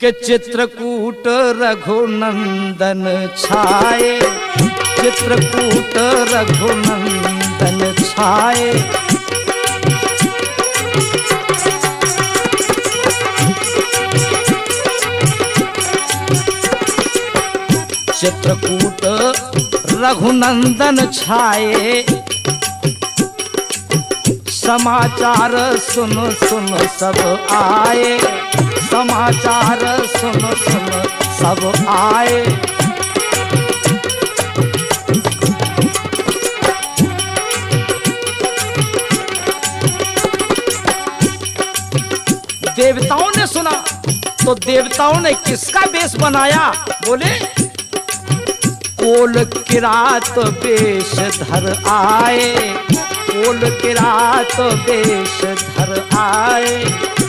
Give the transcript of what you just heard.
कि चित्रकूट रघुनंदन छाए, चित्रकूट रघुनंदन छाए। चित्रकूट रघुनंदन छाए, समाचार सुन सुन सब आए, समाचार सुन सुन सब आए। देवताओं ने सुना तो देवताओं ने किसका वेश बनाया? बोले कोल किरात वेश धर आए, कोल किरात वेश धर आए।